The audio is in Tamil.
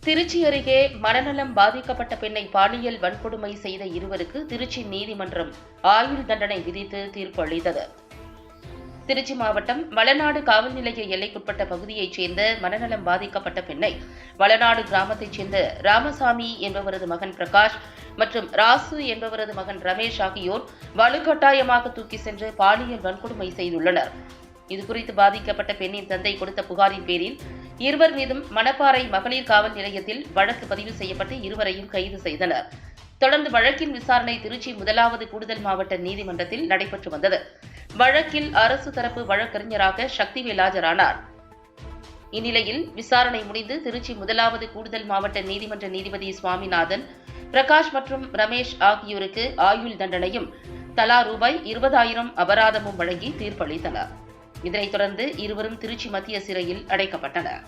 திருச்சி அருகே மனநலம் பாதிக்கப்பட்ட பெண்ணை பாலியல் வன்கொடுமை செய்த இருவருக்கு திருச்சி நீதிமன்றம் ஆயுள் தண்டனை விதித்து தீர்ப்பு அளித்தது. திருச்சி மாவட்டம் வளநாடு காவல் நிலைய எல்லைக்குட்பட்ட பகுதியைச் சேர்ந்த மனநலம் பாதிக்கப்பட்ட பெண்ணை வளநாடு கிராமத்தைச் சேர்ந்த ராமசாமி என்பவரது மகன் பிரகாஷ் மற்றும் ராசு என்பவரது மகன் ரமேஷ் ஆகியோர் வலுக்கட்டாயமாக தூக்கி சென்று பாலியல் வன்கொடுமை செய்துள்ளனர். இதுகுறித்து பாதிக்கப்பட்ட பெண்ணின் தந்தை கொடுத்த புகாரின் பேரில் இருவர் மீதும் மணப்பாறை மகளிர் காவல் நிலையத்தில் வழக்கு பதிவு செய்யப்பட்டு இருவரையும் கைது செய்தனர். தொடர்ந்து வழக்கின் விசாரணை திருச்சி 1வது கூடுதல் மாவட்ட நீதிமன்றத்தில் நடைபெற்று வந்தது. வழக்கில் அரசு தரப்பு வழக்கறிஞராக சக்திவேல் ஆஜரானார். இந்நிலையில் விசாரணை முடிந்து திருச்சி 1வது கூடுதல் மாவட்ட நீதிமன்ற நீதிபதி சுவாமிநாதன், பிரகாஷ் மற்றும் ரமேஷ் ஆகியோருக்கு ஆயுள் தண்டனையும் தலா ரூபாய் 20,000 அபராதமும் வழங்கி தீர்ப்பளித்தனர். இதனைத் தொடர்ந்து இருவரும் திருச்சி மத்திய சிறையில் அடைக்கப்பட்டனர்.